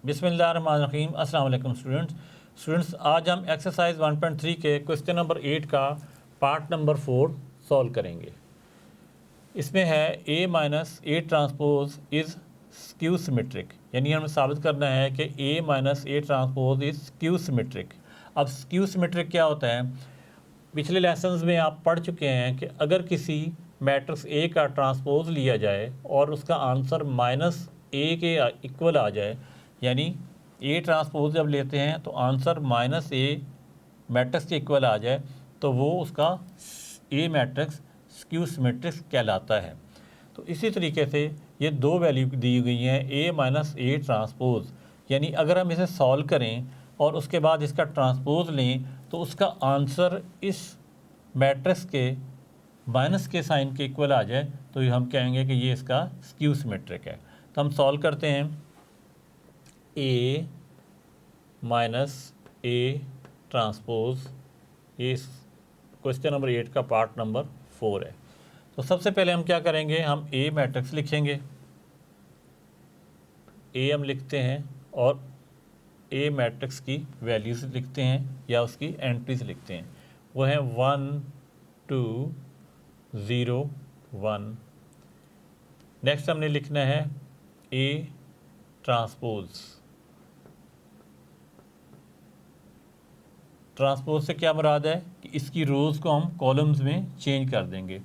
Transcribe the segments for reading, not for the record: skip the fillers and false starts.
बिस्मिल्लाहिर्रहमानिर्रहीम। अस्सलाम वालेकुम स्टूडेंट्स, आज हम एक्सरसाइज 1.3 के क्वेश्चन नंबर 8 का पार्ट नंबर 4 सॉल्व करेंगे। इसमें है A minus A transpose is skew symmetric, यानी हमें साबित करना है कि A minus A transpose is skew symmetric. अब स्क्यू सिमेट्रिक क्या होता है? पिछले लेसन्स में आप पढ़ चुके हैं कि अगर किसी मैट्रिक्स ए का ट्रांसपोज लिया जाए और उसका आंसर माइनस ए के इक्वल आ जाए, यानी ए ट्रांसपोज जब लेते हैं तो आंसर माइनस ए मैट्रिक्स के इक्वल आ जाए, तो वो उसका ए मैट्रिक्स स्क्यू सिमेट्रिक कहलाता है। तो इसी तरीके से ये दो वैल्यू दी गई हैं ए माइनस ए ट्रांसपोज, यानी अगर हम इसे सॉल्व करें और उसके बाद इसका ट्रांसपोज लें तो उसका आंसर इस मैट्रिक्स के माइनस के साइन के इक्वल आ जाए, तो ये हम कहेंगे कि ये इसका स्क्यू सिमेट्रिक है। तो हम सॉल्व करते हैं। ए माइनस ए ट्रांसपोज, ये क्वेश्चन नंबर 8 का पार्ट नंबर 4 है। तो सबसे पहले हम क्या करेंगे, हम ए मैट्रिक्स लिखेंगे। ए हम लिखते हैं और ए मैट्रिक्स की वैल्यूज लिखते हैं या उसकी एंट्रीज लिखते हैं। वो है 1 2 0 1। नेक्स्ट हमने लिखना है ए ट्रांसपोज। ट्रांसपोज से क्या मुराद है कि इसकी रोज़ को हम कॉलम्स में चेंज कर देंगे।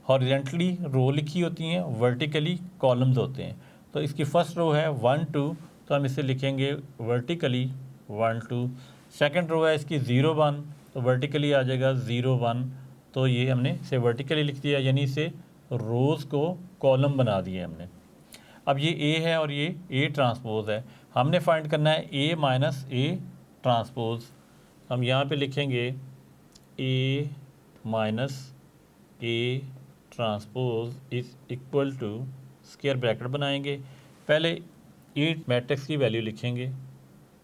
हॉरिजेंटली रो लिखी होती हैं, वर्टिकली कॉलम्स होते हैं। तो इसकी फर्स्ट रो है 1 2, तो हम इसे लिखेंगे वर्टिकली 1 2। सेकंड रो है इसकी 0 1, तो वर्टिकली आ जाएगा 0 1। तो ये हमने इसे वर्टिकली लिख दिया, यानी इसे रोज़ को कॉलम बना दिए हमने। अब ये ए है और ये ए ट्रांसपोज है। हमने फाइंड करना है ए माइनस ए ट्रांसपोज। हम यहाँ पे लिखेंगे A minus A transpose is equal to, square bracket बनाएंगे। पहले ए मैट्रिक्स की वैल्यू लिखेंगे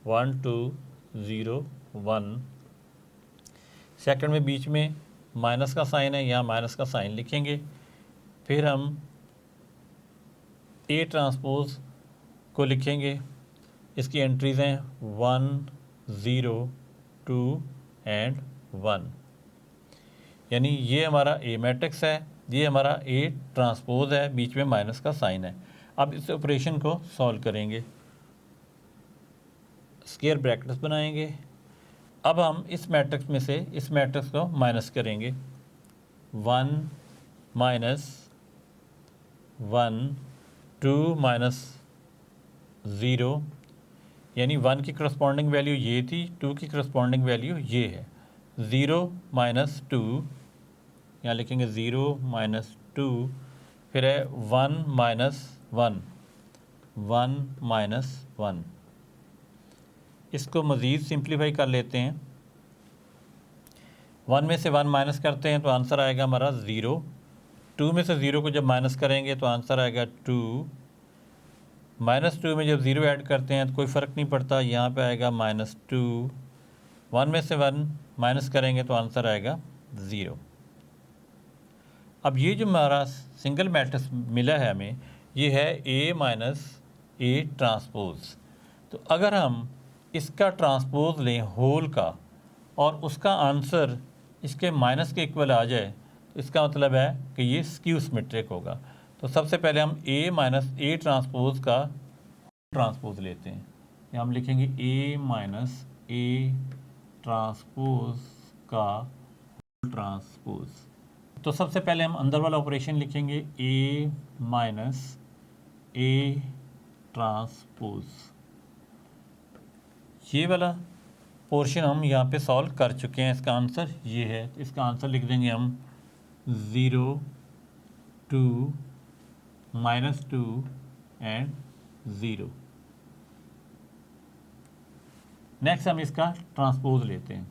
1 2 0 1। सेकंड में बीच में माइनस का साइन है, यहाँ माइनस का साइन लिखेंगे। फिर हम ए ट्रांसपोज को लिखेंगे। इसकी एंट्रीज हैं 1 0 2 एंड 1, यानी ये हमारा ए मैट्रिक्स है, ये हमारा ए ट्रांसपोज है, बीच में माइनस का साइन है। अब इस ऑपरेशन को सॉल्व करेंगे, स्क्वायर ब्रैकेट्स बनाएंगे। अब हम इस मैट्रिक्स में से इस मैट्रिक्स को माइनस करेंगे। 1 माइनस 1 2 माइनस 0, यानी 1 की करस्पॉन्डिंग वैल्यू ये थी, 2 की करस्पॉन्डिंग वैल्यू ये है। 0 माइनस 2, यहाँ लिखेंगे 0 माइनस 2। फिर है 1 माइनस 1, 1 माइनस 1। इसको मज़ीद सिंप्लीफाई कर लेते हैं। 1 में से 1 माइनस करते हैं तो आंसर आएगा हमारा 0। 2 में से 0 को जब माइनस करेंगे तो आंसर आएगा 2। -2 में जब 0 ऐड करते हैं तो कोई फ़र्क नहीं पड़ता, यहाँ पे आएगा -2। 1 में से 1 माइनस करेंगे तो आंसर आएगा 0। अब ये जो हमारा सिंगल मैट्रिक्स मिला है हमें, ये है ए माइनस ए ट्रांसपोज। तो अगर हम इसका ट्रांसपोज लें होल का और उसका आंसर इसके माइनस के इक्वल आ जाए, तो इसका मतलब है कि ये स्क्यू सिमेट्रिक होगा। तो सबसे पहले हम ए माइनस ए ट्रांसपोज का ट्रांसपोज लेते हैं। हम लिखेंगे ए माइनस ए ट्रांसपोज का ट्रांसपोज। तो सबसे पहले हम अंदर वाला ऑपरेशन लिखेंगे ए माइनस ए ट्रांसपोज। ये वाला पोर्शन हम यहाँ पे सॉल्व कर चुके हैं, इसका आंसर ये है। इसका आंसर लिख देंगे हम 0 2 -2 एंड 0। नेक्स्ट हम इसका ट्रांसपोज लेते हैं।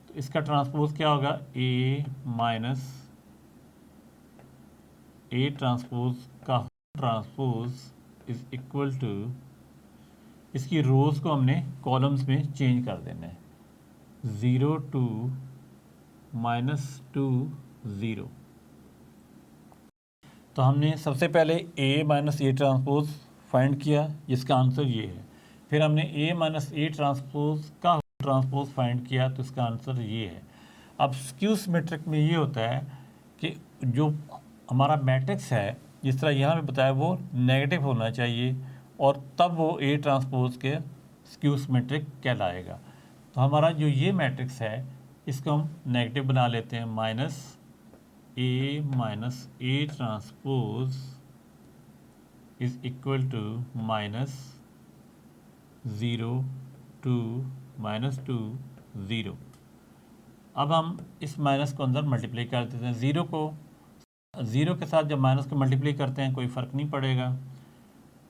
तो इसका ट्रांसपोज क्या होगा, ए माइनस ए ट्रांसपोज का ट्रांसपोज इज इक्वल टू, इसकी रोज़ को हमने कॉलम्स में चेंज कर देना है। 0 2 -2 0। तो हमने सबसे पहले ए माइनस ए ट्रांसपोज फाइंड किया, जिसका आंसर ये है। फिर हमने A माइनस A ट्रांसपोज का ट्रांसपोज फाइंड किया, तो इसका आंसर ये है। अब स्क्यू सिमेट्रिक में ये होता है कि जो हमारा मैट्रिक्स है, जिस तरह यहाँ पे बताया, वो नेगेटिव होना चाहिए और तब वो A ट्रांसपोज के स्क्यू सिमेट्रिक कहलाएगा। तो हमारा जो ये मैट्रिक्स है इसको हम नेगेटिव बना लेते हैं, minus A transpose is equal to -0 2 -2 0। अब हम इस माइनस को अंदर मल्टीप्लाई कर देते हैं। ज़ीरो के साथ जब माइनस को मल्टीप्लाई करते हैं कोई फ़र्क नहीं पड़ेगा।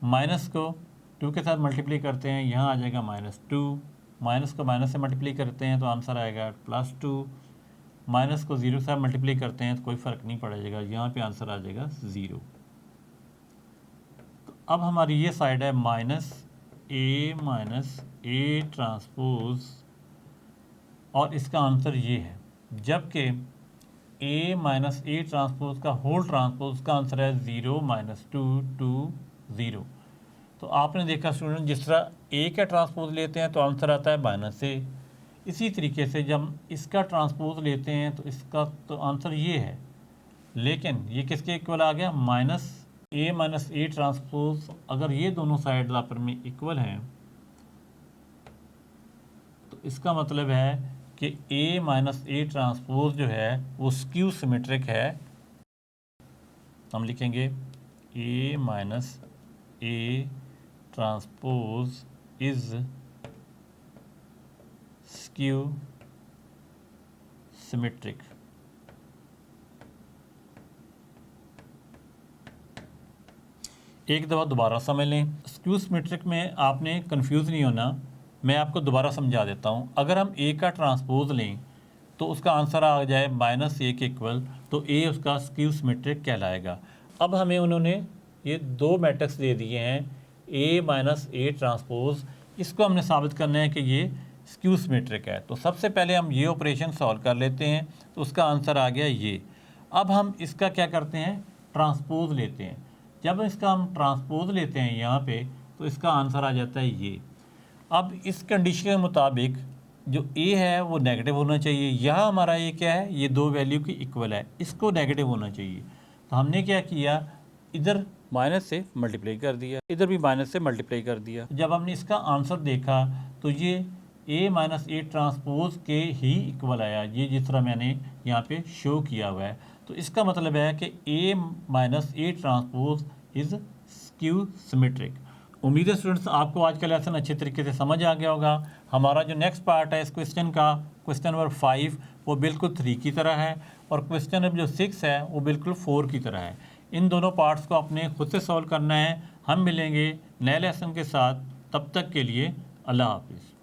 माइनस को 2 के साथ मल्टीप्लाई करते हैं, यहाँ आ जाएगा -2। माइनस को माइनस से मल्टीप्लाई करते हैं तो आंसर आएगा +2। माइनस को 0 के साथ मल्टीप्लाई करते हैं तो कोई फ़र्क नहीं पड़ेगा, यहाँ पे आंसर आ जाएगा 0। तो अब हमारी ये साइड है -A ट्रांसपोज, और इसका आंसर ये है। जबकि A माइनस A ट्रांसपोज का होल ट्रांसपोज का आंसर है 0 -2 2 0। तो आपने देखा स्टूडेंट, जिस तरह A का ट्रांसपोज लेते हैं तो आंसर आता है -A। इसी तरीके से जब इसका ट्रांसपोज लेते हैं तो इसका तो आंसर ये है, लेकिन ये किसके इक्वल आ गया, A माइनस A ट्रांसपोज। अगर ये दोनों साइड आपस में इक्वल हैं तो इसका मतलब है कि A माइनस A ट्रांसपोज जो है वो स्क्यू सिमेट्रिक है। हम लिखेंगे A minus A transpose is skew symmetric. एक दफ़ा दोबारा समझ लें। स्क्यू सिमेट्रिक में आपने कंफ्यूज नहीं होना, मैं आपको दोबारा समझा देता हूँ। अगर हम A का ट्रांसपोज लें तो उसका आंसर आ जाए -A के इक्वल, तो A उसका स्क्यू सिमेट्रिक कहलाएगा। अब हमें उन्होंने ये दो मैट्रिक्स दे दिए हैं, A माइनस A ट्रांसपोज। इसको हमने साबित करना है कि ये स्क्यू सिमेट्रिक है। तो सबसे पहले हम ये ऑपरेशन सॉल्व कर लेते हैं, तो उसका आंसर आ गया ये। अब हम इसका क्या करते हैं, ट्रांसपोज लेते हैं। जब इसका हम ट्रांसपोज लेते हैं यहाँ पे, तो इसका आंसर आ जाता है ये। अब इस कंडीशन के मुताबिक जो A है वो नेगेटिव होना चाहिए। यहाँ हमारा ये क्या है, ये दो वैल्यू की इक्वल है, इसको नेगेटिव होना चाहिए। तो हमने क्या किया, इधर माइनस से मल्टीप्लाई कर दिया, इधर भी माइनस से मल्टीप्लाई कर दिया। जब हमने इसका आंसर देखा तो ये A माइनस A ट्रांसपोज के ही इक्वल आया, ये जिस तरह मैंने यहाँ पे शो किया हुआ है। तो इसका मतलब है कि A minus A transpose is skew symmetric. उम्मीद है स्टूडेंट्स आपको आज का लेसन अच्छे तरीके से समझ आ गया होगा। हमारा जो नेक्स्ट पार्ट है इस क्वेश्चन का, क्वेश्चन नंबर 5, वो बिल्कुल 3 की तरह है, और क्वेश्चन नंबर जो 6 है वो बिल्कुल 4 की तरह है। इन दोनों पार्ट्स को अपने खुद से सॉल्व करना है। हम मिलेंगे नए लेसन के साथ, तब तक के लिए अल्लाह हाफिज़।